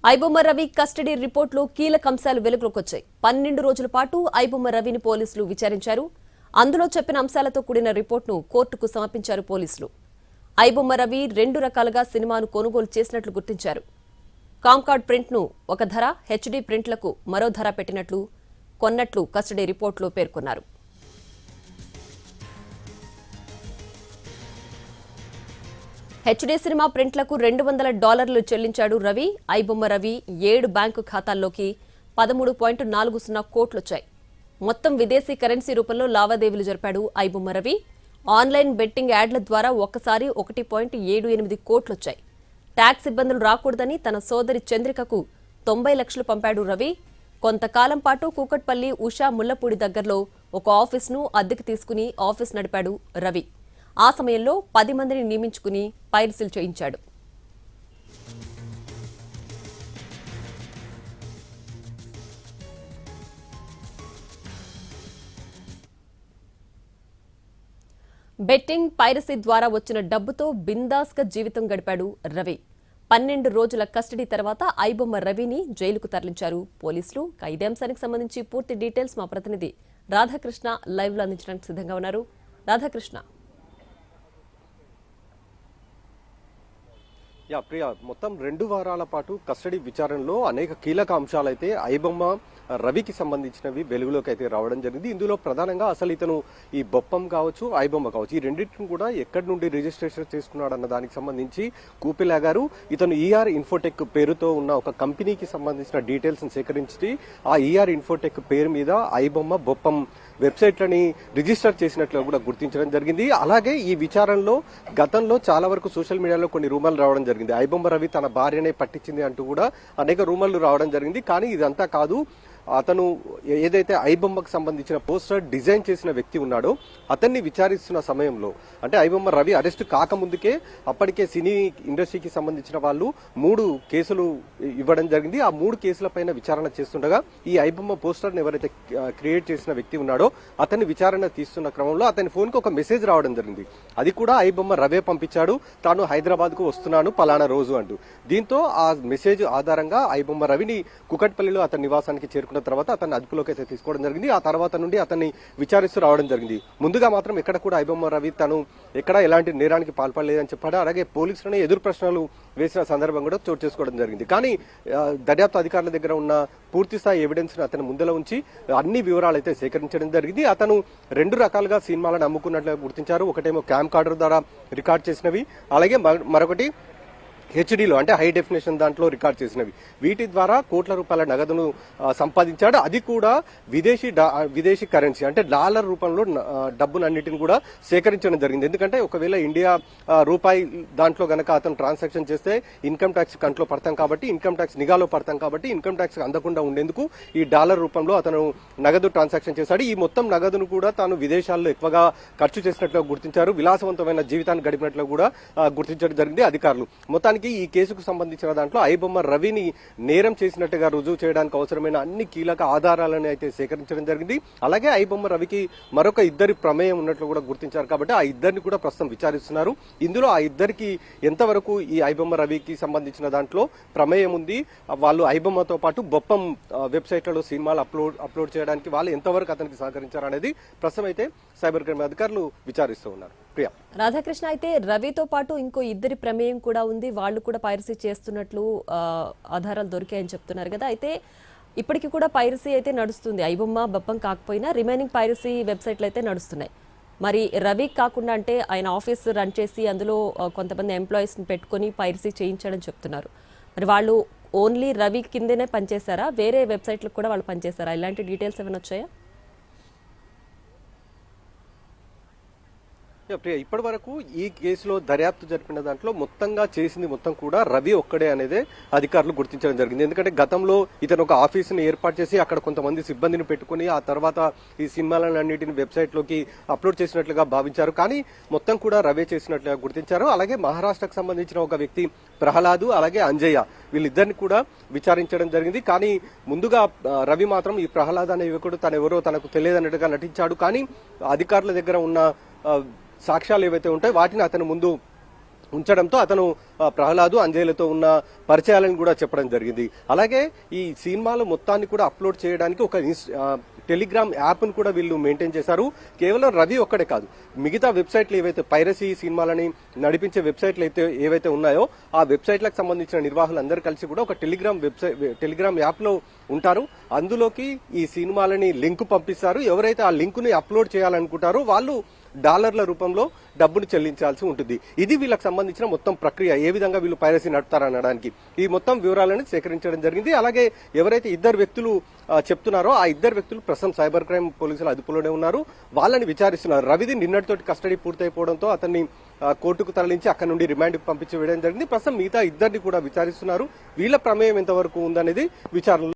IBomma Ravi custody రిపోర్టులో కీలక అంశాలు వెలుగులోకి వచ్చాయి. 12 రోజుల పాటు ఐబొమ్మ రవిని పోలీసులు విచారించారు. అందులో చెప్పిన అంశాలతో కూడిన రిపోర్టును కోర్టుకు సమర్పించారు పోలీసులు. ఐబొమ్మ రవి 2 రకాలుగా సినిమాను కొనుగోలు చేసినట్లు గుర్తించారు. కామ్కార్డ్ ప్రింట్ను ఒక ధర, హెచ్డీ ప్రింట్లకు మరో ధర పెట్టినట్లు కొన్నట్లు కస్టడీ రిపోర్టులో పేర్కొన్నారు. హెచ్డీ సినిమా ప్రింట్లకు $200 చెల్లించాడు రవి. ఐబొమ్మ రవి 7 బ్యాంకు ఖాతాల్లోకి 13.40 కోట్లొచ్చాయి. మొత్తం విదేశీ కరెన్సీ రూపంలో లావాదేవీలు జరిపాడు ఐబొమ్మ రవి. ఆన్లైన్ బెట్టింగ్ యాడ్ల ద్వారా ఒక్కసారి 1.78 కోట్లొచ్చాయి. ట్యాక్స్ ఇబ్బందులు రాకూడదని తన సోదరి చంద్రికకు 90 లక్షలు పంపాడు రవి. కొంతకాలం పాటు కూకట్పల్లి ఉషా ముళ్లపూడి దగ్గరలో ఒక ఆఫీసును అద్దెకు తీసుకుని ఆఫీస్ నడిపాడు రవి. ఆ సమయంలో 10 మందిని నియమించుకుని పైరసీలు చేయించాడు. బెట్టింగ్, పైరసీ ద్వారా వచ్చిన డబ్బుతో బిందాస్గా జీవితం గడిపాడు రవి. 12 రోజుల కస్టడీ తర్వాత ఐబొమ్మ రవిని జైలుకు తరలించారు పోలీసులు. ఇదే అంశానికి సంబంధించి పూర్తి డీటెయిల్స్ మా ప్రతినిధి రాధాకృష్ణ లైవ్ లో అందించడానికి సిద్ధంగా ఉన్నారు. రాధాకృష్ణ. ప్రియా, మొత్తం 2 వారాల పాటు కస్టడీ విచారణలో అనేక కీలక అంశాలైతే ఐబొమ్మ రవికి సంబంధించినవి వెలుగులోకి అయితే రావడం జరిగింది. ఇందులో ప్రధానంగా అసలు ఇతను ఈ బొప్పం కావచ్చు, ఐబొమ్మ కావచ్చు, ఈ రెండింటిని కూడా ఎక్కడి నుండి రిజిస్ట్రేషన్ చేసుకున్నాడు అన్న దానికి సంబంధించి కూపిలా గారు ఇతను ఈఆర్ ఇన్ఫోటెక్ పేరుతో ఉన్న ఒక కంపెనీకి సంబంధించిన డీటెయిల్స్ సేకరించి ఆ ఈఆర్ ఇన్ఫోటెక్ పేరు మీద ఐబొమ్మ, బొప్పం వెబ్సైట్లని రిజిస్టర్ చేసినట్లు కూడా గుర్తించడం జరిగింది. అలాగే ఈ విచారణలో గతంలో చాలా వరకు సోషల్ మీడియాలో కొన్ని రూమర్లు రావడం జరిగింది. ఐబొమ్మ రవి తన భార్యనే పట్టించింది అంటూ కూడా అనేక రూమర్లు రావడం జరిగింది. కానీ ఇదంతా కాదు, అతను ఏదైతే ఐబొమ్మకు సంబంధించిన పోస్టర్ డిజైన్ చేసిన వ్యక్తి ఉన్నాడో అతన్ని విచారిస్తున్న సమయంలో, అంటే ఐబొమ్మ రవి అరెస్ట్ కాకముందుకే అప్పటికే సినీ ఇండస్ట్రీకి సంబంధించిన వాళ్ళు 3 కేసులు ఇవ్వడం జరిగింది. ఆ 3 కేసులపైన విచారణ చేస్తుండగా ఈ ఐబొమ్మ పోస్టర్ని ఎవరైతే క్రియేట్ చేసిన వ్యక్తి ఉన్నాడో అతన్ని విచారణ తీస్తున్న క్రమంలో అతని ఫోన్కి ఒక మెసేజ్ రావడం జరిగింది. అది కూడా ఐబొమ్మ రవే పంపించాడు, తాను హైదరాబాద్ కు వస్తున్నాను పలానా రోజు అంటూ. దీంతో ఆ మెసేజ్ ఆధారంగా ఐబొమ్మ రవిని కుకట్పల్లిలో అతని నివాసానికి చేరుకున్న తర్వాత అతన్ని అదుపులోకి అయితే తీసుకోవడం జరిగింది. ఆ తర్వాత నుండి అతన్ని విచారిస్తూ రావడం జరిగింది. ముందుగా మాత్రం ఎక్కడ కూడా ఐబొమ్మ రవి తను ఎక్కడ ఎలాంటి నేరానికి పాల్పడలేదని చెప్పాడు. అలాగే పోలీసులను ఎదురు ప్రశ్నలు వేసిన సందర్భం కూడా చోటు చేసుకోవడం జరిగింది. కానీ దర్యాప్తు అధికారుల దగ్గర ఉన్న పూర్తి స్థాయి ఎవిడెన్స్ ను అతను ముందల ఉంచి అన్ని వివరాలు అయితే సేకరించడం జరిగింది. అతను 2 రకాలుగా సినిమాలను అమ్ముకున్నట్లు గుర్తించారు. ఒకటేమో క్యామ్ కార్డర్ ద్వారా రికార్డ్ చేసినవి, అలాగే మరొకటి హెచ్డీలో అంటే హై డెఫినేషన్ దాంట్లో రికార్డ్ చేసినవి. వీటి ద్వారా కోట్ల రూపాయల నగదును సంపాదించాడు. అది కూడా విదేశీ కరెన్సీ అంటే డాలర్ రూపంలో డబ్బునన్నిటిని కూడా సేకరించడం జరిగింది. ఎందుకంటే ఒకవేళ ఇండియా రూపాయి దాంట్లో గనక అతను ట్రాన్సాక్షన్ చేస్తే ఇన్కమ్ ట్యాక్స్ కంట్లో పడతాం కాబట్టి, ఇన్కమ్ ట్యాక్స్ నిఘాలో పడతాం కాబట్టి ఇన్కమ్ ట్యాక్స్ అందకుండా ఉండేందుకు ఈ డాలర్ రూపంలో అతను నగదు ట్రాన్సాక్షన్ చేశాడు. ఈ మొత్తం నగదును కూడా తాను విదేశాల్లో ఎక్కువగా ఖర్చు చేసినట్లు గుర్తించారు. విలాసవంతమైన జీవితాన్ని గడిపినట్లు కూడా గుర్తించడం జరిగింది అధికారులు. మొత్తానికి ఈ కేసుకు సంబంధించిన దాంట్లో ఐబొమ్మ రవిని నేరం చేసినట్టుగా రుజువు చేయడానికి అవసరమైన అన్ని కీలక ఆధారాలను అయితే సేకరించడం జరిగింది. అలాగే ఐబొమ్మ రవికి మరొక 2 ప్రమేయం ఉన్నట్లు కూడా గుర్తించారు. కాబట్టి ఆ 2ని కూడా ప్రస్తుతం విచారిస్తున్నారు. ఇందులో ఆ 2కి ఎంతవరకు ఈ ఐబొమ్మ రవికి సంబంధించిన దాంట్లో ప్రమేయం ఉంది, వాళ్ళు ఐబొమ్మతో పాటు బొప్పం వెబ్సైట్లలో సినిమాలు అప్లోడ్ చేయడానికి వాళ్ళు ఎంతవరకు అతనికి సహకరించారు అనేది ప్రస్తుతం అయితే సైబర్ క్రైమ్ అధికారులు విచారిస్తూ ఉన్నారు. ప్రియా. రాధాకృష్ణ, అయితే రవితో పాటు ఇంకో 2 ప్రమేయం కూడా ఉంది, వాళ్ళు కూడా పైరసీ చేస్తున్నట్లు ఆధారాలు దొరికాయని చెప్తున్నారు కదా. అయితే ఇప్పటికీ కూడా పైరసీ అయితే నడుస్తుంది. ఐబొమ్మ, బొప్పం కాకపోయినా రిమైనింగ్ పైరసీ వెబ్సైట్లు అయితే నడుస్తున్నాయి. మరి రవి కాకుండా అంటే ఆయన ఆఫీస్ రన్ చేసి అందులో కొంతమంది ఎంప్లాయీస్ని పెట్టుకుని పైరసీ చేయించడం చెప్తున్నారు. మరి వాళ్ళు ఓన్లీ రవి కిందనే పనిచేశారా, వేరే వెబ్సైట్లకు కూడా వాళ్ళు పనిచేశారా? ఇలాంటి డీటెయిల్స్ ఏమైనా వచ్చాయా? ఇప్పటి వరకు ఈ కేసులో దర్యాప్తు జరిపిన దాంట్లో మొత్తంగా చేసింది మొత్తం కూడా రవి ఒక్కడే అనేది అధికారులు గుర్తించడం జరిగింది. ఎందుకంటే గతంలో ఇతను ఒక ఆఫీసుని ఏర్పాటు చేసి అక్కడ కొంతమంది సిబ్బందిని పెట్టుకుని ఆ తర్వాత ఈ సినిమాలన్నింటిని వెబ్సైట్ లోకి అప్లోడ్ చేసినట్లుగా భావించారు. కానీ మొత్తం కూడా రవి చేసినట్లుగా గుర్తించారు. అలాగే మహారాష్ట్రకు సంబంధించిన ఒక వ్యక్తి ప్రహ్లాదు, అలాగే అంజయ్య, వీళ్ళిద్దరిని కూడా విచారించడం జరిగింది. కానీ ముందుగా రవి మాత్రం ఈ ప్రహ్లాద్ అనే యువకుడు తనెవరో తనకు తెలియదన్నట్టుగా నటించాడు. కానీ అధికారుల దగ్గర ఉన్న సాక్ష్యాలు ఏవైతే ఉంటాయో వాటిని అతను ముందు ఉంచడంతో అతను ప్రహ్లాదు అంజయ్యలతో ఉన్న పరిచయాలను కూడా చెప్పడం జరిగింది. అలాగే ఈ సినిమాలు మొత్తాన్ని కూడా అప్లోడ్ చేయడానికి ఒక టెలిగ్రామ్ యాప్ ను కూడా వీళ్ళు మెయింటైన్ చేశారు. కేవలం రవి ఒక్కడే కాదు, మిగతా వెబ్సైట్లు ఏవైతే పైరసీ సినిమాలని నడిపించే వెబ్సైట్లు ఏవైతే ఉన్నాయో ఆ వెబ్సైట్లకు సంబంధించిన నిర్వాహకులందరూ కలిసి కూడా ఒక టెలిగ్రామ్ యాప్ లో ఉంటారు. అందులోకి ఈ సినిమాలని లింక్ పంపిస్తారు. ఎవరైతే ఆ లింక్ ని అప్లోడ్ చేయాలనుకుంటారో వాళ్ళు డాలర్ల రూపంలో డబ్బును చెల్లించాల్సి ఉంటుంది. ఇది వీళ్ళకి సంబంధించిన మొత్తం ప్రక్రియ, ఏ విధంగా వీళ్ళు పైరసీ నడుపుతారనడానికి ఈ మొత్తం వివరాలను సేకరించడం జరిగింది. అలాగే ఎవరైతే ఇద్దరు వ్యక్తులు చెప్తున్నారో ఆ ఇద్దరు వ్యక్తులు ప్రస్తుతం సైబర్ క్రైమ్ పోలీసులు అదుపులోనే ఉన్నారు. వాళ్ళని విచారిస్తున్నారు. రవిది నిన్నటితోటి కస్టడీ పూర్తయిపోవడంతో అతన్ని కోర్టుకు తరలించి అక్కడ నుండి రిమాండ్కి పంపించి వేయడం జరిగింది. ప్రస్తుతం మిగతా ఇద్దరిని కూడా విచారిస్తున్నారు. వీళ్ళ ప్రమేయం ఎంతవరకు ఉందనేది విచారణలో